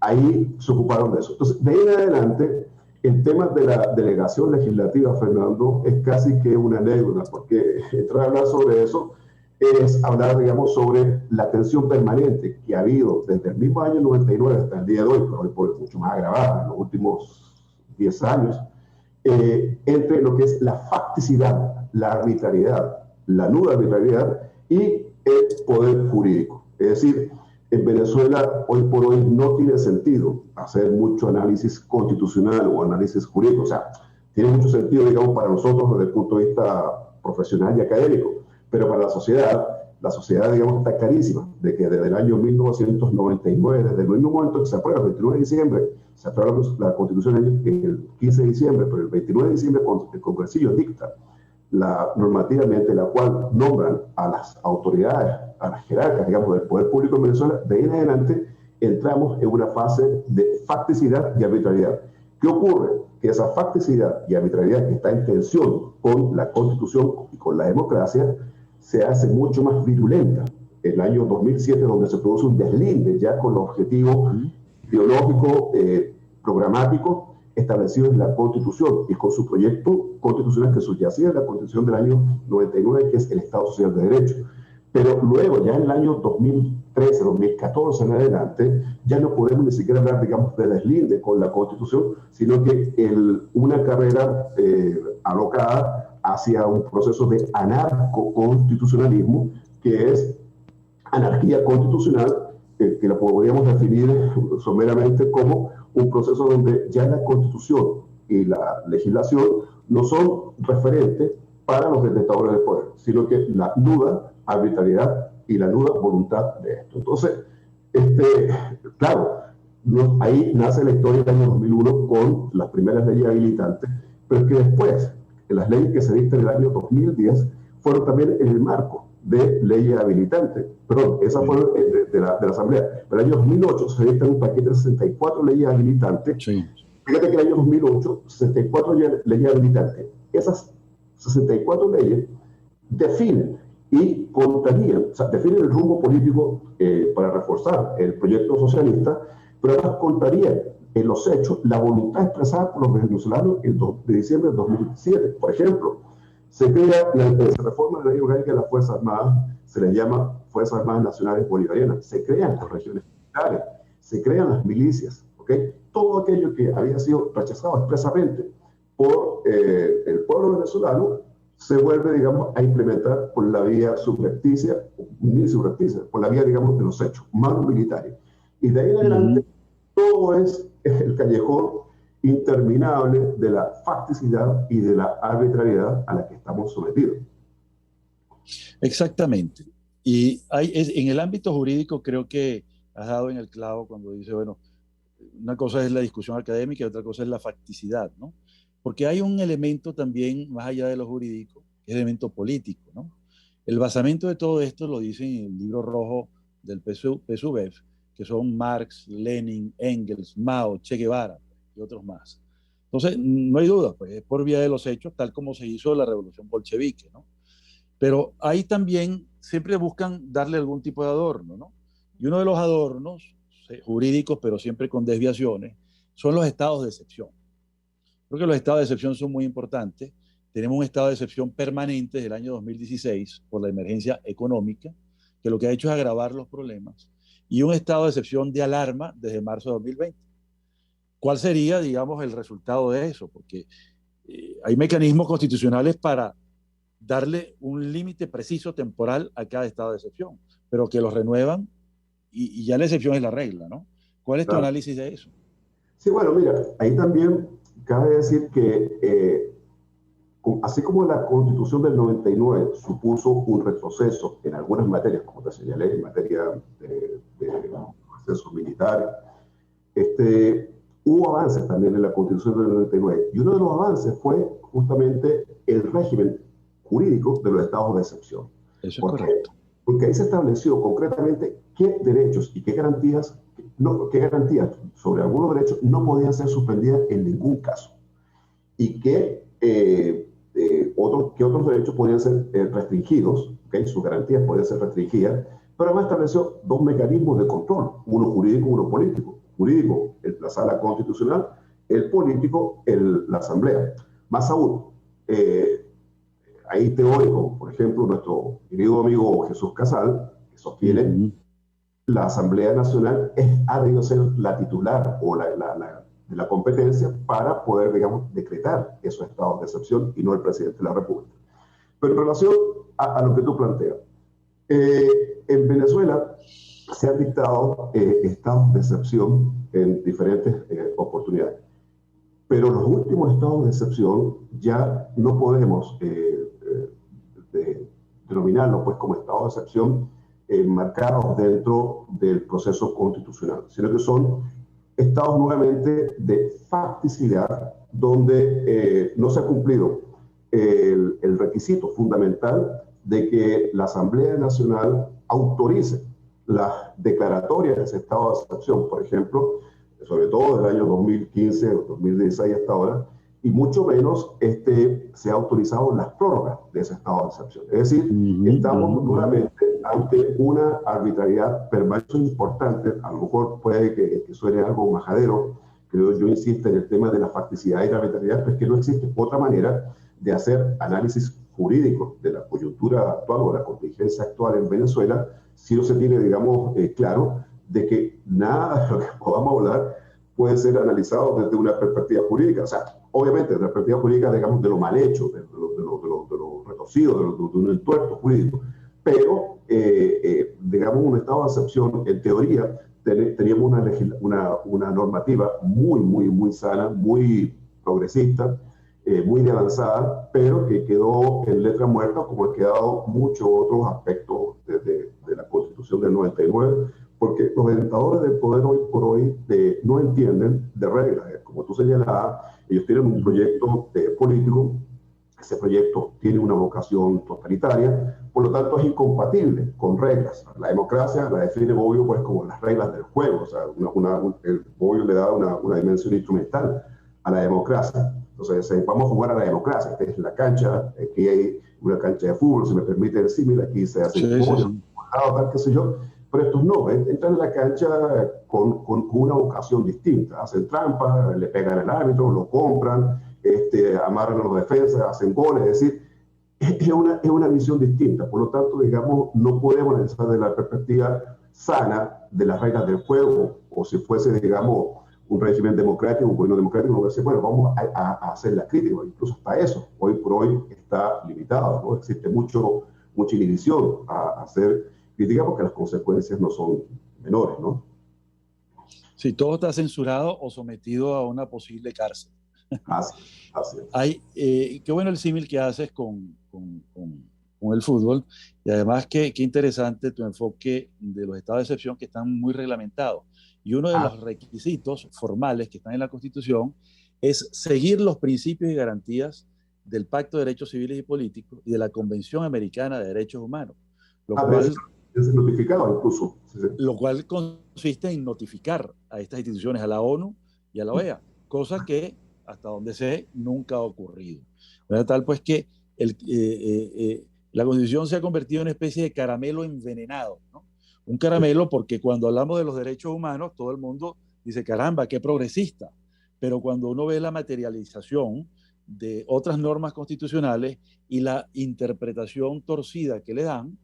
ahí se ocuparon de eso. Entonces, de ahí en adelante, el tema de la delegación legislativa, Fernando, es casi que una anécdota, porque entrar a hablar sobre eso es hablar, digamos, sobre la tensión permanente que ha habido desde el mismo año 99 hasta el día de hoy, pero hoy por mucho más agravada en los últimos 10 años, entre lo que es la facticidad, la arbitrariedad, la nula arbitrariedad y el poder jurídico. Es decir, en Venezuela hoy por hoy no tiene sentido hacer mucho análisis constitucional o análisis jurídico. O sea, tiene mucho sentido, digamos, para nosotros desde el punto de vista profesional y académico, pero para la sociedad, digamos, está clarísima de que desde el año 1999, desde el mismo momento que se aprueba, el 29 de diciembre, se aprueba la Constitución el 15 de diciembre, pero el 29 de diciembre el Congresillo dicta normativamente la cual nombran a las autoridades, a las jerarcas, digamos, del poder público en Venezuela. De ahí en adelante, entramos en una fase de facticidad y arbitrariedad. ¿Qué ocurre? Que esa facticidad y arbitrariedad que está en tensión con la Constitución y con la democracia se hace mucho más virulenta. El año 2007, donde se produce un deslinde ya con los objetivos ideológicos, programáticos establecidos en la Constitución y con su proyecto constitucional que subyacía en la Constitución del año 99, que es el Estado Social de Derecho. Pero luego, ya en el año 2013, 2014 en adelante, ya no podemos ni siquiera hablar, digamos, de deslinde con la Constitución, sino que una carrera alocada hacia un proceso de anarcoconstitucionalismo, que es anarquía constitucional, que la podríamos definir someramente como un proceso donde ya la Constitución y la legislación no son referentes para los detenedores del poder, sino que la nuda arbitrariedad y la nuda voluntad de esto. Entonces, claro, ahí nace la historia del año 2001 con las primeras leyes habilitantes, pero es que después, las leyes que se dictan en el año 2010 fueron también en el marco de leyes habilitantes. Perdón, esas fueron de la Asamblea. Pero en el año 2008 se dictan un paquete de 64 leyes habilitantes. Sí. Fíjate que en el año 2008, 64 leyes habilitantes. Esas 64 leyes definen y contarían, o sea, definen el rumbo político para reforzar el proyecto socialista, pero además contarían en los hechos la voluntad expresada por los venezolanos el 2 de diciembre de 2017. Por ejemplo, se reforma la ley orgánica de las Fuerzas Armadas, se les llama Fuerzas Armadas Nacionales Bolivarianas, se crean las regiones militares, se crean las milicias, ¿okay? Todo aquello que había sido rechazado expresamente por el pueblo venezolano se vuelve, digamos, a implementar por la vía subrepticia, ni subrepticia, por la vía, digamos, de los hechos, manos militares. Y de ahí en adelante, todo es el callejón interminable de la facticidad y de la arbitrariedad a la que estamos sometidos. Exactamente. Y en el ámbito jurídico creo que has dado en el clavo cuando dice, bueno, una cosa es la discusión académica y otra cosa es la facticidad, ¿no? Porque hay un elemento también, más allá de lo jurídico, que es el elemento político, ¿no? El basamento de todo esto lo dice en el libro rojo del PSUV, que son Marx, Lenin, Engels, Mao, Che Guevara y otros más. Entonces, no hay duda, pues es por vía de los hechos, tal como se hizo la revolución bolchevique, ¿no? Pero ahí también siempre buscan darle algún tipo de adorno, ¿no? Y uno de los adornos jurídicos, pero siempre con desviaciones, son los estados de excepción. Creo que los estados de excepción son muy importantes. Tenemos un estado de excepción permanente desde el año 2016 por la emergencia económica, que lo que ha hecho es agravar los problemas, y un estado de excepción de alarma desde marzo de 2020. ¿Cuál sería, digamos, el resultado de eso? Porque hay mecanismos constitucionales para darle un límite preciso temporal a cada estado de excepción, pero que los renuevan y ya la excepción es la regla, ¿no? ¿Cuál es tu análisis de eso? Sí, bueno, mira, ahí también cabe decir que así como la Constitución del 99 supuso un retroceso en algunas materias, como te señalé, en materia de procesos militares, hubo avances también en la Constitución del 99. Y uno de los avances fue justamente el régimen jurídico de los estados de excepción. Eso es correcto. Porque ahí se estableció concretamente qué derechos y qué garantías sobre algunos derechos no podían ser suspendidas en ningún caso. Y qué otros derechos podían ser restringidos, ¿okay? Sus garantías podían ser restringidas, pero además estableció dos mecanismos de control, uno jurídico y uno político. Jurídico, la Sala Constitucional, el político, la Asamblea. Más aún, hay teóricos, por ejemplo, nuestro querido amigo Jesús Casal, que sostiene la Asamblea Nacional ha debido ser la titular o la competencia para poder, digamos, decretar esos estados de excepción y no el presidente de la República. Pero en relación a lo que tú planteas, en Venezuela se han dictado estados de excepción en diferentes oportunidades. Pero los últimos estados de excepción ya no podemos denominarlos pues, como estados de excepción marcados dentro del proceso constitucional, sino que son estados nuevamente de facticidad donde no se ha cumplido el requisito fundamental de que la Asamblea Nacional autorice las declaratorias de ese estado de excepción, por ejemplo, sobre todo del año 2015 o 2016 hasta ahora, y mucho menos se ha autorizado las prórrogas de ese estado de excepción. Es decir, estamos nuevamente ante una arbitrariedad permanente importante. A lo mejor puede que suene algo majadero, pero yo insisto en el tema de la facticidad y la arbitrariedad, pero es que no existe otra manera de hacer análisis jurídico de la coyuntura actual o la contingencia actual en Venezuela si no se tiene, digamos, claro de que nada de lo que podamos hablar puede ser analizado desde una perspectiva jurídica. O sea, obviamente, desde la perspectiva jurídica, digamos, de lo mal hecho, de lo retorcido, de un entuerto jurídico. Pero, digamos, un estado de excepción, en teoría, teníamos una normativa muy sana, muy progresista, muy de avanzada, pero que quedó en letra muerta, como han quedado muchos otros aspectos de la Constitución del 99, porque los orientadores del poder hoy por hoy no entienden de reglas. Como tú señalabas, ellos tienen un proyecto político, ese proyecto tiene una vocación totalitaria, por lo tanto es incompatible con reglas. La democracia la define Bobbio pues como las reglas del juego, o sea, el Bobbio le da una dimensión instrumental a la democracia. Entonces, vamos a jugar a la democracia. Esta es la cancha, aquí hay una cancha de fútbol, si me permite el símil, aquí se hace tal, qué sé yo. Pero estos no, entran en la cancha con una vocación distinta. Hacen trampas, le pegan al árbitro, lo compran, amarran a los defensas, hacen goles. Es decir, es una visión distinta. Por lo tanto, digamos, no podemos analizar desde la perspectiva sana de las reglas del juego, o si fuese, digamos, un régimen democrático, un gobierno democrático, uno dice, bueno, vamos a hacer la crítica. Incluso hasta eso, hoy por hoy está limitado, ¿no? Existe mucha inhibición a hacer crítica porque las consecuencias no son menores, ¿no? Sí, todo está censurado o sometido a una posible cárcel. Así es. Qué bueno el símil que haces con el fútbol, y además qué interesante tu enfoque de los estados de excepción que están muy reglamentados. Y uno de los requisitos formales que están en la Constitución es seguir los principios y garantías del Pacto de Derechos Civiles y Políticos y de la Convención Americana de Derechos Humanos, lo cual consiste en notificar a estas instituciones, a la ONU y a la OEA, cosa que, hasta donde sé, nunca ha ocurrido. Tal pues que la Constitución se ha convertido en una especie de caramelo envenenado, ¿no? Un caramelo porque cuando hablamos de los derechos humanos, todo el mundo dice, caramba, qué progresista. Pero cuando uno ve la materialización de otras normas constitucionales y la interpretación torcida que le dan,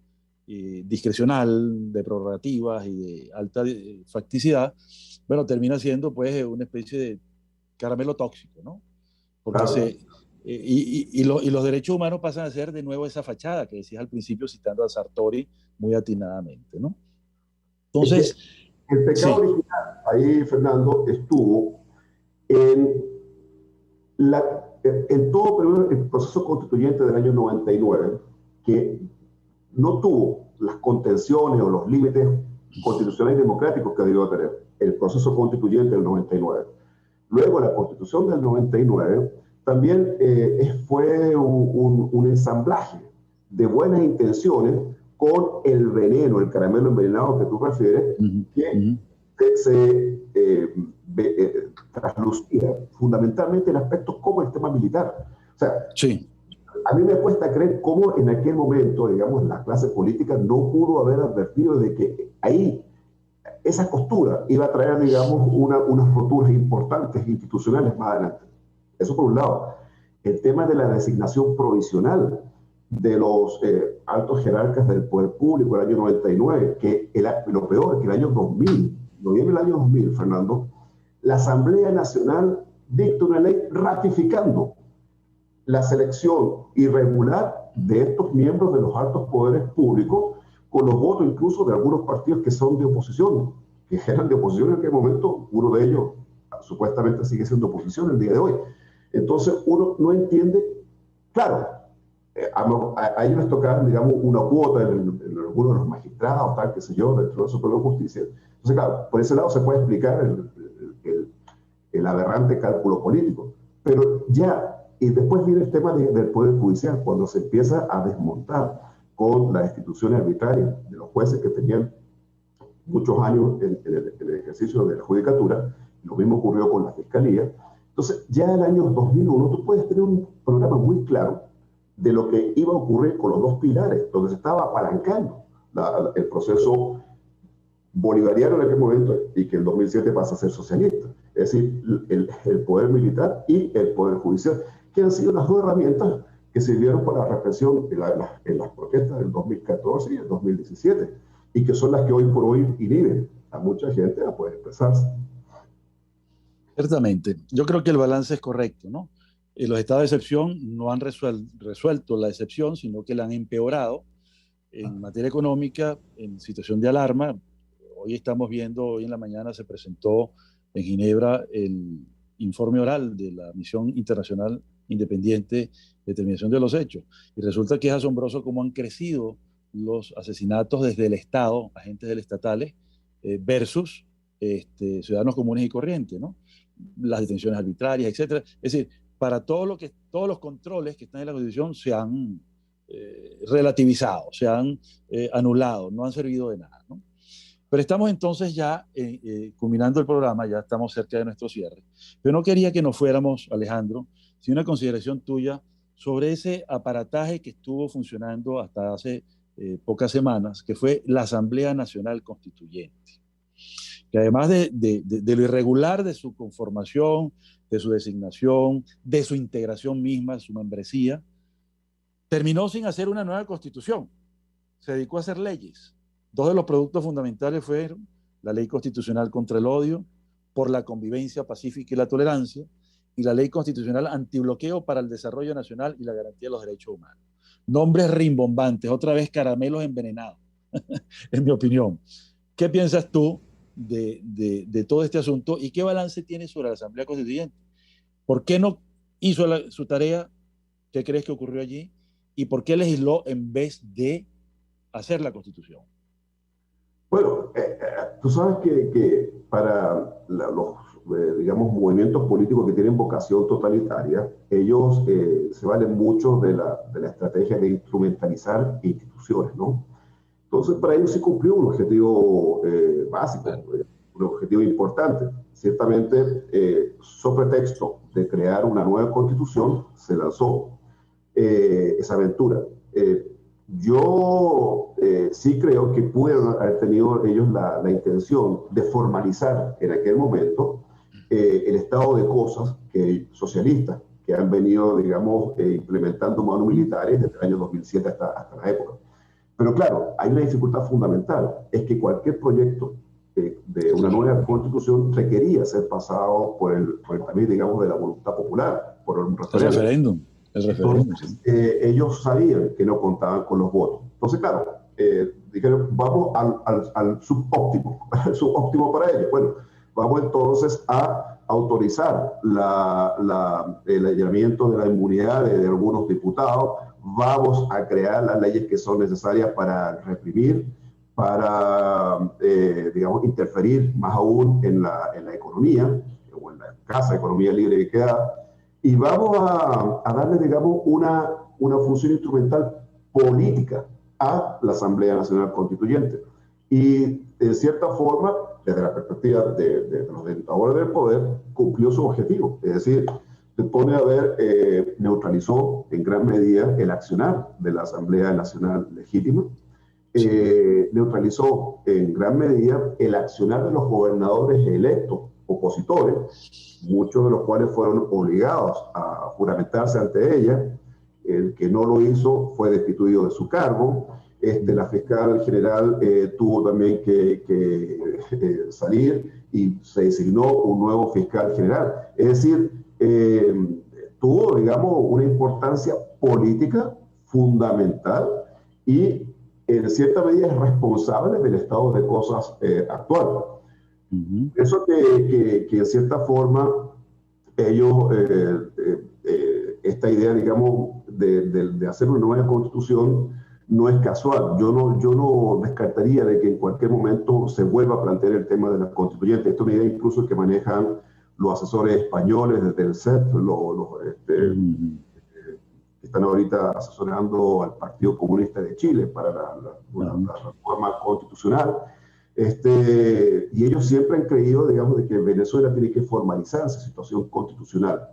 discrecional, de prerrogativas y de alta facticidad, bueno, termina siendo pues una especie de caramelo tóxico, ¿no? Porque los derechos humanos pasan a ser de nuevo esa fachada que decías al principio citando a Sartori muy atinadamente, ¿no? Entonces, el pecado original, ahí Fernando, estuvo en todo el proceso constituyente del año 99, que no tuvo las contenciones o los límites constitucionales y democráticos que debió tener el proceso constituyente del 99. Luego, la Constitución del 99 también fue un ensamblaje de buenas intenciones con el veneno, el caramelo envenenado que tú refieres, que se traslucía fundamentalmente en aspectos como el tema militar. O sea, a mí me cuesta creer cómo en aquel momento, digamos, la clase política no pudo haber advertido de que ahí esa costura iba a traer, digamos, unas roturas importantes institucionales más adelante. Eso por un lado. El tema de la designación provisional de los altos jerarcas del poder público el año 99, que lo peor, que el año 2000, noviembre del año 2000, Fernando, la Asamblea Nacional dicta una ley ratificando la selección irregular de estos miembros de los altos poderes públicos con los votos incluso de algunos partidos que son de oposición, que eran de oposición en aquel momento. Uno de ellos supuestamente sigue siendo oposición el día de hoy. Entonces uno no entiende, claro, a ellos les tocaron, digamos, una cuota en algunos de los magistrados, tal, qué sé yo, dentro de la Suprema Justicia. Entonces, claro, por ese lado se puede explicar el aberrante cálculo político. Pero ya, y después viene el tema del Poder Judicial, cuando se empieza a desmontar con las instituciones arbitrarias de los jueces que tenían muchos años en el ejercicio de la judicatura. Lo mismo ocurrió con la Fiscalía. Entonces, ya en el año 2001 tú puedes tener un programa muy claro de lo que iba a ocurrir con los dos pilares, donde se estaba apalancando el proceso bolivariano en aquel momento y que en 2007 pasa a ser socialista. Es decir, el poder militar y el poder judicial, que han sido las dos herramientas que sirvieron para la represión en las protestas del 2014 y el 2017, y que son las que hoy por hoy inhiben a mucha gente a poder expresarse. Ciertamente, yo creo que el balance es correcto, ¿no? Los estados de excepción no han resuelto la excepción, sino que la han empeorado en materia económica, en situación de alarma. Hoy estamos viendo, hoy en la mañana se presentó en Ginebra el informe oral de la Misión Internacional Independiente de Determinación de los Hechos. Y resulta que es asombroso cómo han crecido los asesinatos desde el Estado, agentes del estatales, versus ciudadanos comunes y corrientes, ¿no? Las detenciones arbitrarias, etcétera. Es decir, para todos los controles que están en la Constitución se han relativizado, se han anulado, no han servido de nada, ¿no? Pero estamos entonces ya culminando el programa, ya estamos cerca de nuestro cierre. Pero no quería que nos fuéramos, Alejandro, sin una consideración tuya sobre ese aparataje que estuvo funcionando hasta hace pocas semanas, que fue la Asamblea Nacional Constituyente, que además de lo irregular de su conformación, de su designación, de su integración misma, su membresía, terminó sin hacer una nueva constitución. Se dedicó a hacer leyes. Dos de los productos fundamentales fueron la Ley Constitucional contra el Odio, por la convivencia pacífica y la tolerancia, y la Ley Constitucional Antibloqueo para el Desarrollo Nacional y la Garantía de los Derechos Humanos. Nombres rimbombantes, otra vez caramelos envenenados, en mi opinión. ¿Qué piensas tú de todo este asunto y qué balance tiene sobre la Asamblea Constituyente? ¿Por qué no hizo su tarea? ¿Qué crees que ocurrió allí? ¿Y por qué legisló en vez de hacer la Constitución? Bueno, tú sabes que para los, digamos, movimientos políticos que tienen vocación totalitaria, ellos se valen mucho de la estrategia de instrumentalizar instituciones, ¿no? Entonces, para ellos sí cumplió un objetivo básico, un objetivo importante. Ciertamente, sobre pretexto de crear una nueva constitución, se lanzó esa aventura. Yo sí creo que pudieron haber tenido ellos la intención de formalizar en aquel momento el estado de cosas socialistas que han venido, digamos, implementando manos militares desde el año 2007 hasta la época. Pero claro, hay una dificultad fundamental, es que cualquier proyecto de una nueva constitución requería ser pasado por el tamiz, digamos, de la voluntad popular, por un referéndum. Entonces, ellos sabían que no contaban con los votos. Entonces, claro, dijeron, vamos al subóptimo, al subóptimo para ellos. Bueno, vamos entonces a autorizar el allanamiento de la inmunidad de algunos diputados, vamos a crear las leyes que son necesarias para reprimir, para, digamos, interferir más aún en la economía, o en la escasa economía libre que queda, y vamos a darle, digamos, una función instrumental política a la Asamblea Nacional Constituyente. Y, de cierta forma, desde la perspectiva de los detentadores del poder, cumplió su objetivo. Es decir, se pone a ver, neutralizó en gran medida el accionar de la Asamblea Nacional Legítima, neutralizó en gran medida el accionar de los gobernadores electos, opositores, muchos de los cuales fueron obligados a juramentarse ante ella. El que no lo hizo fue destituido de su cargo. La fiscal general tuvo también que salir y se designó un nuevo fiscal general. Es decir, tuvo, digamos, una importancia política fundamental y en cierta medida es responsable del estado de cosas actual. Eso que en cierta forma ellos, esta idea, digamos, de hacer una nueva constitución no es casual. Yo no descartaría de que en cualquier momento se vuelva a plantear el tema de la constituyente. Esta es una idea incluso que manejan los asesores españoles desde el CEP, que están ahorita asesorando al Partido Comunista de Chile para la reforma constitucional. Y ellos siempre han creído, digamos, de que Venezuela tiene que formalizar esa situación constitucional.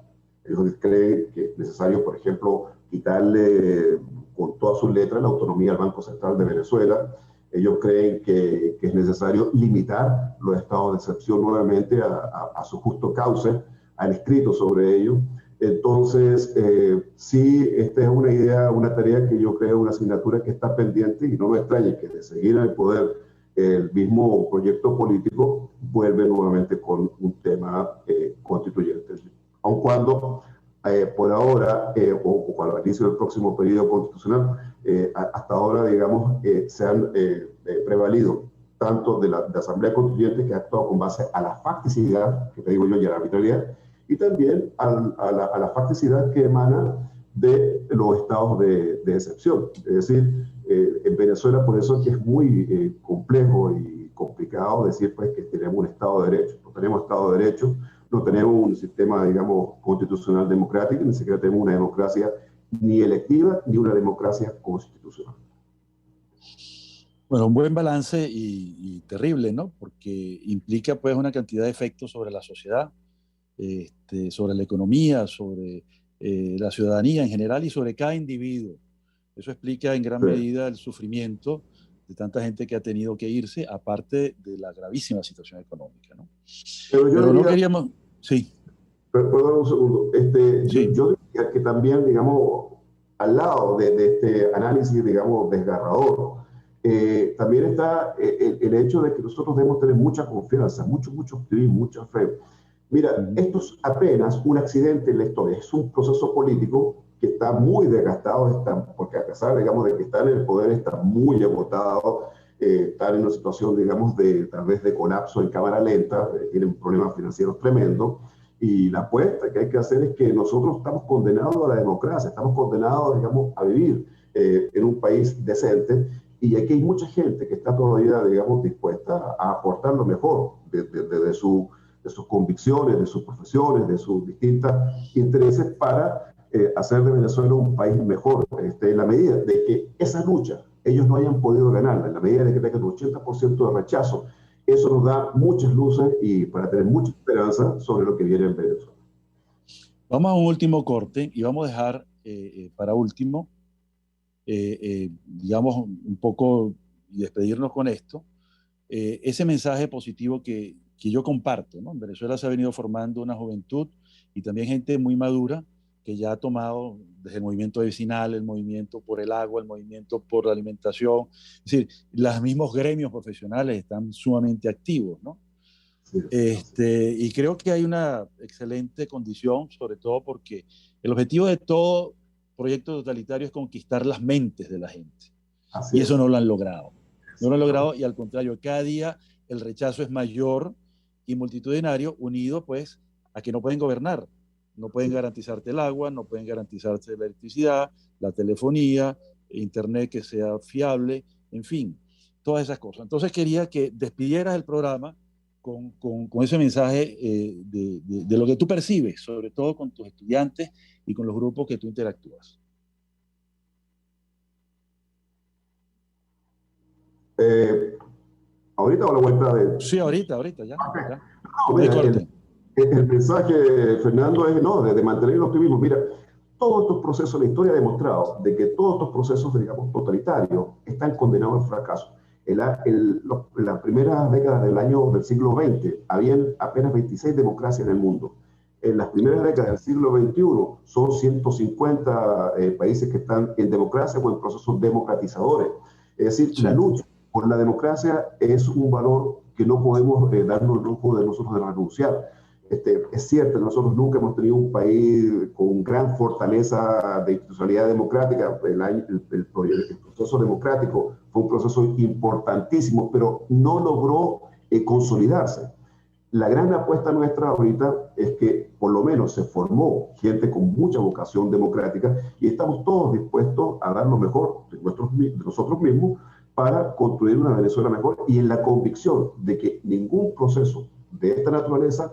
Ellos creen que es necesario, por ejemplo, quitarle con todas sus letras la autonomía al Banco Central de Venezuela. Ellos creen que es necesario limitar los estados de excepción nuevamente a su justo cauce. Han escrito sobre ello. Entonces, sí, esta es una idea, una tarea que yo creo, una asignatura que está pendiente, y no me extrañe que de seguir en el poder el mismo proyecto político vuelve nuevamente con un tema constituyente. Aun cuando por ahora, o para el inicio del próximo periodo constitucional, hasta ahora, digamos, se han prevalido tanto de la Asamblea Constituyente, que ha actuado con base a la facticidad, que te digo yo, y a la arbitrariedad, y también a la facticidad que emana de los estados de excepción. Es decir, en Venezuela, por eso es que es muy complejo y complicado decir pues, que tenemos un Estado de Derecho. No tenemos Estado de Derecho, no tenemos un sistema, digamos, constitucional democrático, ni siquiera tenemos una democracia ni electiva ni una democracia constitucional. Bueno, un buen balance y terrible, ¿no? Porque implica pues una cantidad de efectos sobre la sociedad, sobre la economía, sobre la ciudadanía en general y sobre cada individuo. Eso explica en gran medida el sufrimiento de tanta gente que ha tenido que irse, aparte de la gravísima situación económica, ¿no? Pero no queríamos... Sí. Perdón un segundo. Sí. Yo diría que también, digamos, al lado de este análisis, digamos, desgarrador, también está el hecho de que nosotros debemos tener mucha confianza, mucho optimismo, mucha fe. Mira, esto es apenas un accidente en la historia, es un proceso político que está muy desgastado, porque a pesar, digamos, de que están en el poder, está muy agotado, están en una situación, digamos, tal vez de colapso en cámara lenta, tienen problemas financieros tremendos, y la apuesta que hay que hacer es que nosotros estamos condenados a la democracia, estamos condenados, digamos, a vivir en un país decente, y aquí hay mucha gente que está todavía, digamos, dispuesta a aportar lo mejor de sus convicciones, de sus profesiones, de sus distintos intereses para hacer de Venezuela un país mejor, en la medida de que esa lucha ellos no hayan podido ganarla, en la medida de que tengan un 80% de rechazo. Eso nos da muchas luces y para tener mucha esperanza sobre lo que viene en Venezuela. Vamos a un último corte y vamos a dejar para último, digamos, un poco y despedirnos con esto, ese mensaje positivo que yo comparto, ¿no? En Venezuela se ha venido formando una juventud y también gente muy madura que ya ha tomado desde el movimiento vecinal, el movimiento por el agua, el movimiento por la alimentación. Es decir, los mismos gremios profesionales están sumamente activos, ¿no? Sí. Y creo que hay una excelente condición, sobre todo porque el objetivo de todo proyecto totalitario es conquistar las mentes de la gente. Y eso no lo han logrado. No lo han logrado y al contrario, cada día el rechazo es mayor y multitudinario, unido pues a que no pueden gobernar. No pueden garantizarte el agua, no pueden garantizarte la electricidad, la telefonía, internet que sea fiable, en fin, todas esas cosas. Entonces quería que despidieras el programa con ese mensaje de lo que tú percibes, sobre todo con tus estudiantes y con los grupos que tú interactúas. ¿Ahorita o la vuelta de...? Sí, ahorita, ya. Okay. Ya. No, mira, el mensaje, Fernando, es de mantener el optimismo. Mira, todos estos procesos, la historia ha demostrado de que todos estos procesos, digamos, totalitarios, están condenados al fracaso. En las primeras décadas del siglo XX, habían apenas 26 democracias en el mundo. En las primeras décadas del siglo XXI, son 150 países que están en democracia o en procesos democratizadores. Es decir, sí. La lucha por la democracia es un valor que no podemos darnos el lujo de nosotros de renunciar. Es cierto, nosotros nunca hemos tenido un país con gran fortaleza de institucionalidad democrática. El proceso democrático fue un proceso importantísimo, pero no logró consolidarse. La gran apuesta nuestra ahorita es que por lo menos se formó gente con mucha vocación democrática y estamos todos dispuestos a dar lo mejor de nosotros mismos para construir una Venezuela mejor y en la convicción de que ningún proceso de esta naturaleza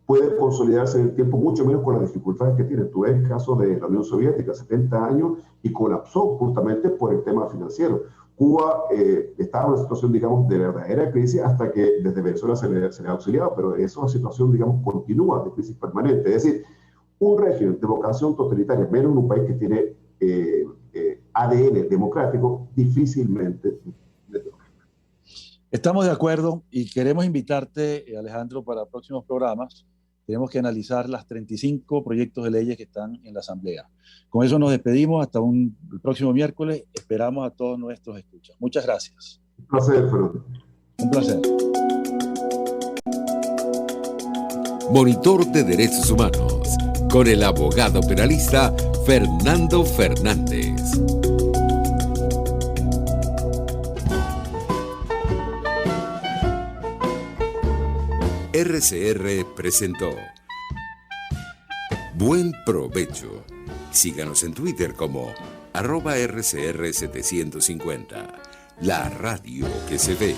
puede consolidarse en el tiempo, mucho menos con las dificultades que tiene. Tú ves el caso de la Unión Soviética, 70 años, y colapsó justamente por el tema financiero. Cuba estaba en una situación, digamos, de verdadera crisis hasta que desde Venezuela se le ha auxiliado, pero esa situación, digamos, continúa de crisis permanente. Es decir, un régimen de vocación totalitaria, menos en un país que tiene ADN democrático, difícilmente. Estamos de acuerdo y queremos invitarte, Alejandro, para próximos programas. Tenemos que analizar las 35 proyectos de leyes que están en la Asamblea. Con eso nos despedimos hasta el próximo miércoles. Esperamos a todos nuestros escuchas. Muchas gracias. Un placer, Fernando. Un placer. Monitor de Derechos Humanos, con el abogado penalista Fernando Fernández. RCR presentó Buen Provecho. Síganos en Twitter como @RCR750, la radio que se ve.